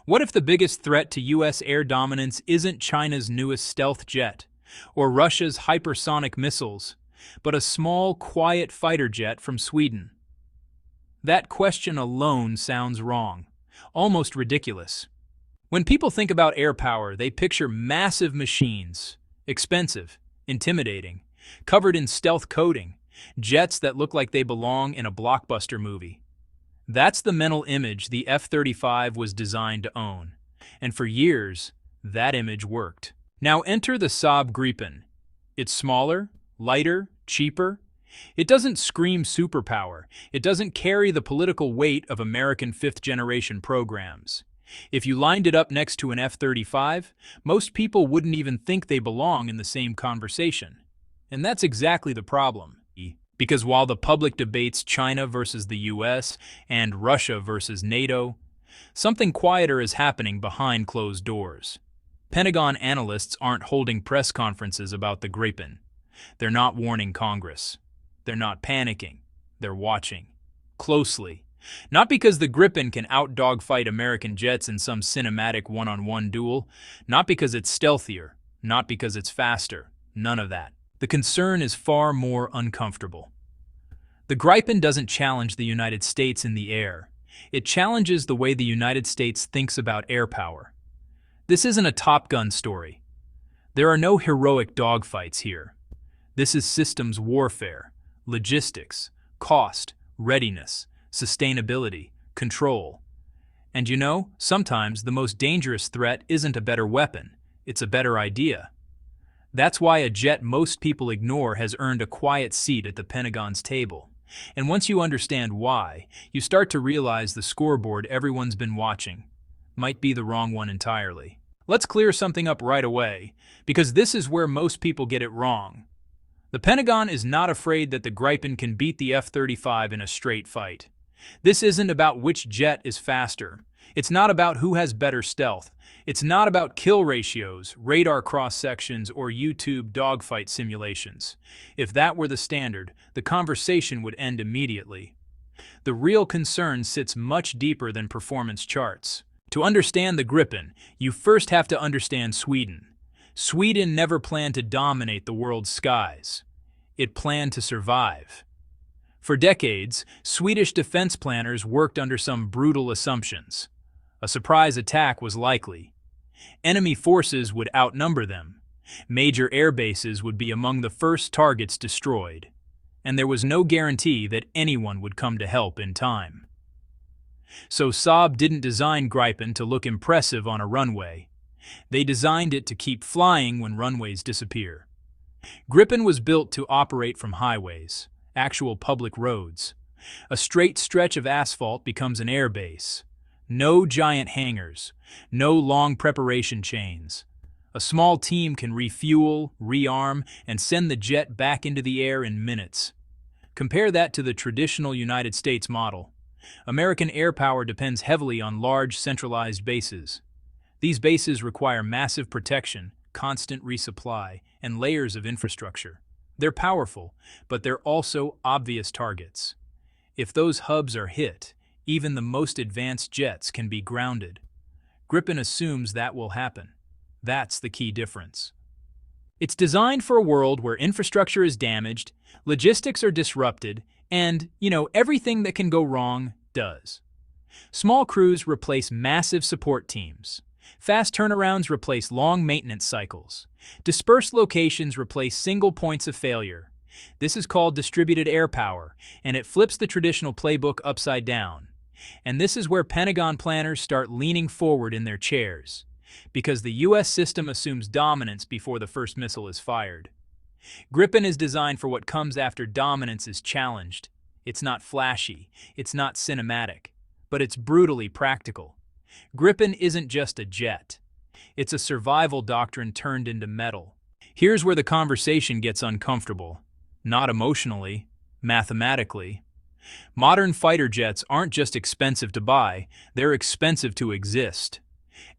What if the biggest threat to U.S. air dominance isn't China's newest stealth jet, or Russia's hypersonic missiles, but a small, quiet fighter jet from Sweden? That question alone sounds wrong, almost ridiculous. When people think about air power, they picture massive machines, expensive, intimidating, covered in stealth coating, jets that look like they belong in a blockbuster movie. That's the mental image the F-35 was designed to own, and for years, that image worked. Now enter the Saab Gripen. It's smaller, lighter, cheaper. It doesn't scream superpower. It doesn't carry the political weight of American fifth-generation programs. If you lined it up next to an F-35, most people wouldn't even think they belong in the same conversation. And that's exactly the problem. Because while the public debates China versus the US and Russia versus NATO, something quieter is happening behind closed doors. Pentagon analysts aren't holding press conferences about the Gripen. They're not warning Congress. They're not panicking. They're watching. Closely. Not because the Gripen can out-dogfight American jets in some cinematic one-on-one duel. Not because it's stealthier. Not because it's faster. None of that. The concern is far more uncomfortable. The Gripen doesn't challenge the United States in the air. It challenges the way the United States thinks about air power. This isn't a Top Gun story. There are no heroic dogfights here. This is systems warfare, logistics, cost, readiness, sustainability, control. And you know, sometimes the most dangerous threat isn't a better weapon, it's a better idea. That's why a jet most people ignore has earned a quiet seat at the Pentagon's table. And once you understand why, you start to realize the scoreboard everyone's been watching might be the wrong one entirely. Let's clear something up right away, because this is where most people get it wrong. The Pentagon is not afraid that the Gripen can beat the F-35 in a straight fight. This isn't about which jet is faster. It's not about who has better stealth. It's not about kill ratios, radar cross-sections, or YouTube dogfight simulations. If that were the standard, the conversation would end immediately. The real concern sits much deeper than performance charts. To understand the Gripen, you first have to understand Sweden. Sweden never planned to dominate the world's skies. It planned to survive. For decades, Swedish defense planners worked under some brutal assumptions. A surprise attack was likely. Enemy forces would outnumber them. Major air bases would be among the first targets destroyed. And there was no guarantee that anyone would come to help in time. So Saab didn't design Gripen to look impressive on a runway. They designed it to keep flying when runways disappear. Gripen was built to operate from highways, actual public roads. A straight stretch of asphalt becomes an air base. No giant hangars, no long preparation chains. A small team can refuel, rearm, and send the jet back into the air in minutes. Compare that to the traditional United States model. American air power depends heavily on large, centralized bases. These bases require massive protection, constant resupply, and layers of infrastructure. They're powerful, but they're also obvious targets. If those hubs are hit, even the most advanced jets can be grounded. Gripen assumes that will happen. That's the key difference. It's designed for a world where infrastructure is damaged, logistics are disrupted, and, everything that can go wrong does. Small crews replace massive support teams. Fast turnarounds replace long maintenance cycles. Dispersed locations replace single points of failure. This is called distributed air power, and it flips the traditional playbook upside down. And this is where Pentagon planners start leaning forward in their chairs, because the U.S. system assumes dominance before the first missile is fired. Gripen is designed for what comes after dominance is challenged. It's not flashy, it's not cinematic, but it's brutally practical. Gripen isn't just a jet. It's a survival doctrine turned into metal. Here's where the conversation gets uncomfortable. Not emotionally, mathematically. Modern fighter jets aren't just expensive to buy, they're expensive to exist.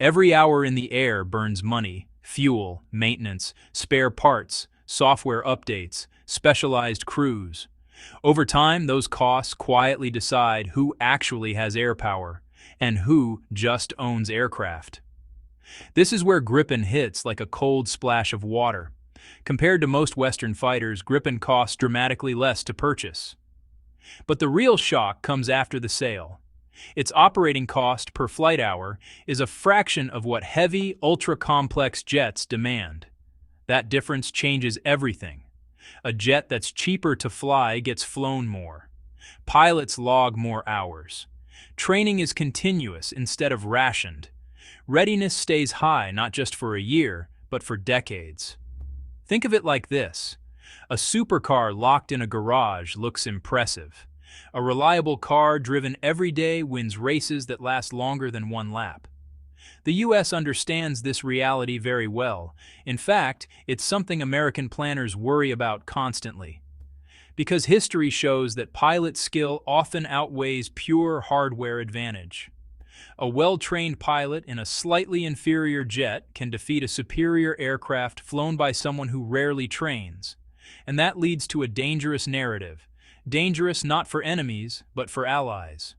Every hour in the air burns money, fuel, maintenance, spare parts, software updates, specialized crews. Over time, those costs quietly decide who actually has air power and who just owns aircraft. This is where Gripen hits like a cold splash of water. Compared to most Western fighters, Gripen costs dramatically less to purchase. But the real shock comes after the sale. Its operating cost per flight hour is a fraction of what heavy, ultra-complex jets demand. That difference changes everything. A jet that's cheaper to fly gets flown more. Pilots log more hours. Training is continuous instead of rationed. Readiness stays high not just for a year, but for decades. Think of it like this. A supercar locked in a garage looks impressive. A reliable car driven every day wins races that last longer than one lap. The U.S. understands this reality very well. In fact, it's something American planners worry about constantly. Because history shows that pilot skill often outweighs pure hardware advantage. A well-trained pilot in a slightly inferior jet can defeat a superior aircraft flown by someone who rarely trains. And that leads to a dangerous narrative. Dangerous not for enemies, but for allies.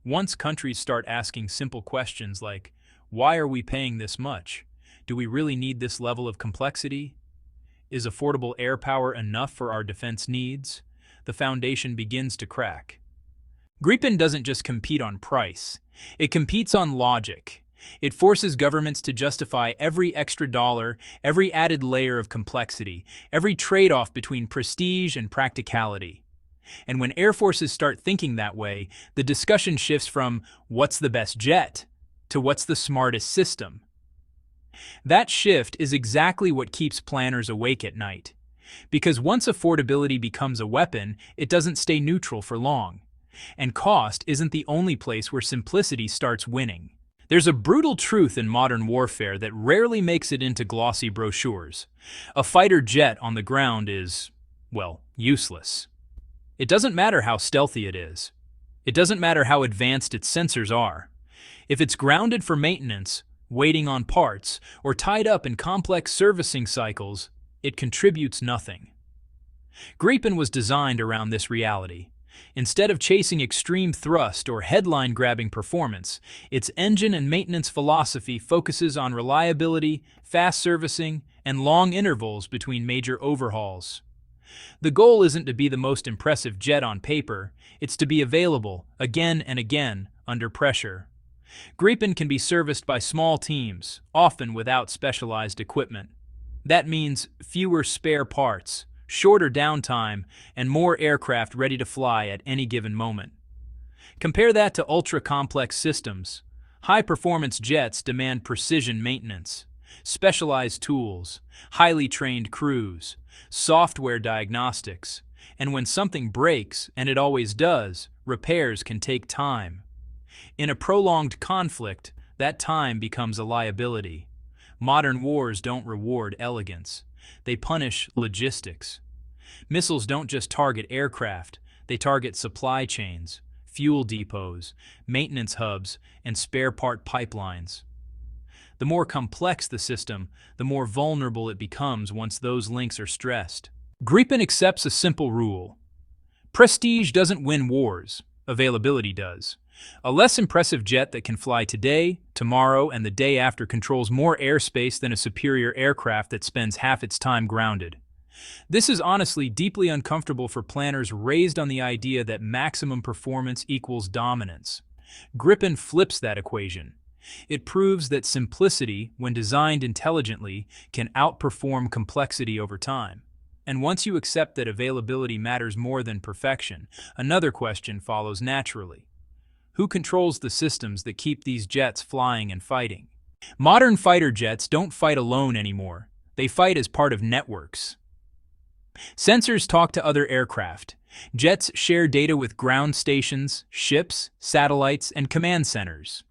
Once countries start asking simple questions like, why are we paying this much? Do we really need this level of complexity? Is affordable air power enough for our defense needs? The foundation begins to crack. Gripen doesn't just compete on price. It competes on logic. It forces governments to justify every extra dollar, every added layer of complexity, every trade-off between prestige and practicality. And when air forces start thinking that way, the discussion shifts from what's the best jet to what's the smartest system. That shift is exactly what keeps planners awake at night. Because once affordability becomes a weapon, it doesn't stay neutral for long. And cost isn't the only place where simplicity starts winning. There's a brutal truth in modern warfare that rarely makes it into glossy brochures. A fighter jet on the ground is, well, useless. It doesn't matter how stealthy it is. It doesn't matter how advanced its sensors are. If it's grounded for maintenance, waiting on parts, or tied up in complex servicing cycles, it contributes nothing. Gripen was designed around this reality. Instead of chasing extreme thrust or headline-grabbing performance, its engine and maintenance philosophy focuses on reliability, fast servicing, and long intervals between major overhauls. The goal isn't to be the most impressive jet on paper, it's to be available, again and again, under pressure. Gripen can be serviced by small teams, often without specialized equipment. That means fewer spare parts, shorter downtime, and more aircraft ready to fly at any given moment. Compare that to ultra-complex systems. High-performance jets demand precision maintenance, specialized tools, highly trained crews, software diagnostics, and when something breaks, and it always does, repairs can take time. In a prolonged conflict, that time becomes a liability. Modern wars don't reward elegance. They punish logistics. Missiles don't just target aircraft, they target supply chains, fuel depots, maintenance hubs, and spare part pipelines. The more complex the system, the more vulnerable it becomes once those links are stressed. Gripen accepts a simple rule. Prestige doesn't win wars, availability does. A less impressive jet that can fly today, tomorrow, and the day after controls more airspace than a superior aircraft that spends half its time grounded. This is honestly deeply uncomfortable for planners raised on the idea that maximum performance equals dominance. Gripen flips that equation. It proves that simplicity, when designed intelligently, can outperform complexity over time. And once you accept that availability matters more than perfection, another question follows naturally. Who controls the systems that keep these jets flying and fighting? Modern fighter jets don't fight alone anymore. They fight as part of networks. Sensors talk to other aircraft. Jets share data with ground stations, ships, satellites, and command centers.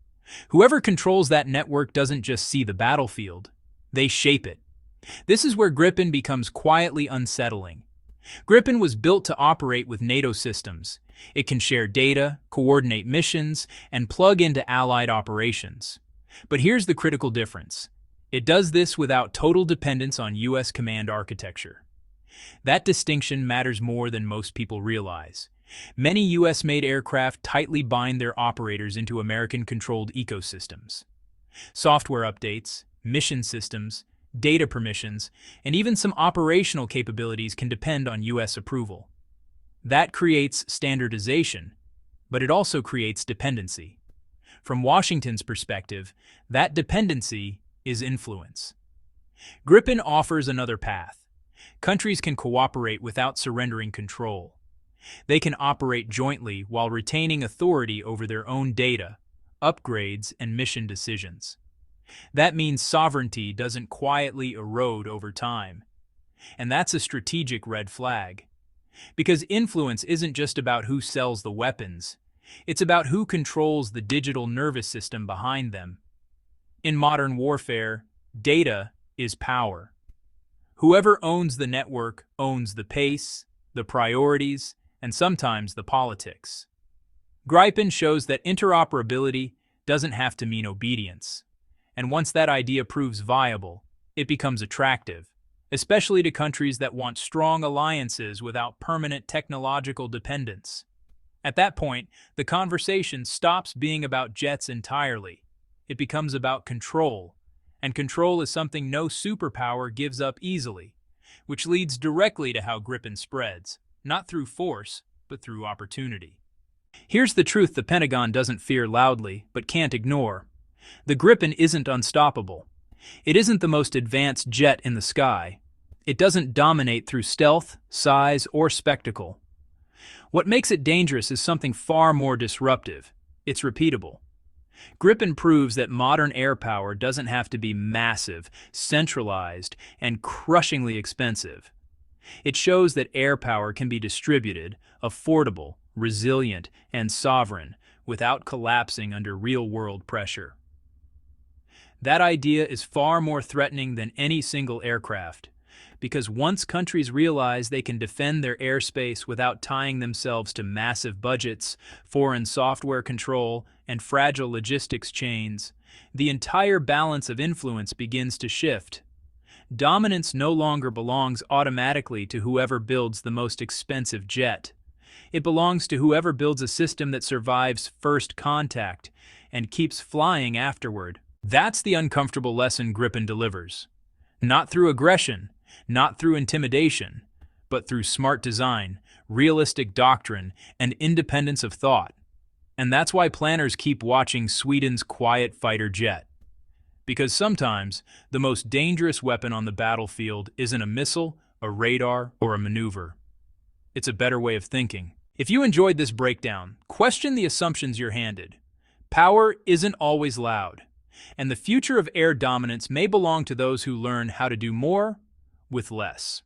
Whoever controls that network doesn't just see the battlefield. They shape it. This is where Gripen becomes quietly unsettling. Gripen was built to operate with NATO systems. It can share data, coordinate missions, and plug into allied operations. But here's the critical difference. It does this without total dependence on U.S. command architecture. That distinction matters more than most people realize. Many US-made aircraft tightly bind their operators into American-controlled ecosystems. Software updates, mission systems, data permissions, and even some operational capabilities can depend on US approval. That creates standardization, but it also creates dependency. From Washington's perspective, that dependency is influence. Gripen offers another path. Countries can cooperate without surrendering control. They can operate jointly while retaining authority over their own data, upgrades, and mission decisions. That means sovereignty doesn't quietly erode over time. And that's a strategic red flag. Because influence isn't just about who sells the weapons, it's about who controls the digital nervous system behind them. In modern warfare, data is power. Whoever owns the network owns the pace, the priorities, and sometimes the politics. Gripen shows that interoperability doesn't have to mean obedience. And once that idea proves viable, it becomes attractive, especially to countries that want strong alliances without permanent technological dependence. At that point, the conversation stops being about jets entirely. It becomes about control, and control is something no superpower gives up easily, which leads directly to how Gripen spreads, not through force, but through opportunity. Here's the truth the Pentagon doesn't fear loudly, but can't ignore. The Gripen isn't unstoppable. It isn't the most advanced jet in the sky. It doesn't dominate through stealth, size, or spectacle. What makes it dangerous is something far more disruptive. It's repeatable. Gripen proves that modern air power doesn't have to be massive, centralized, and crushingly expensive. It shows that air power can be distributed, affordable, resilient, and sovereign without collapsing under real-world pressure. That idea is far more threatening than any single aircraft, because once countries realize they can defend their airspace without tying themselves to massive budgets, foreign software control, and fragile logistics chains, the entire balance of influence begins to shift. Dominance no longer belongs automatically to whoever builds the most expensive jet. It belongs to whoever builds a system that survives first contact and keeps flying afterward. That's the uncomfortable lesson Gripen delivers. Not through aggression, not through intimidation, but through smart design, realistic doctrine, and independence of thought. And that's why planners keep watching Sweden's quiet fighter jet. Because sometimes, the most dangerous weapon on the battlefield isn't a missile, a radar, or a maneuver. It's a better way of thinking. If you enjoyed this breakdown, question the assumptions you're handed. Power isn't always loud, and the future of air dominance may belong to those who learn how to do more with less.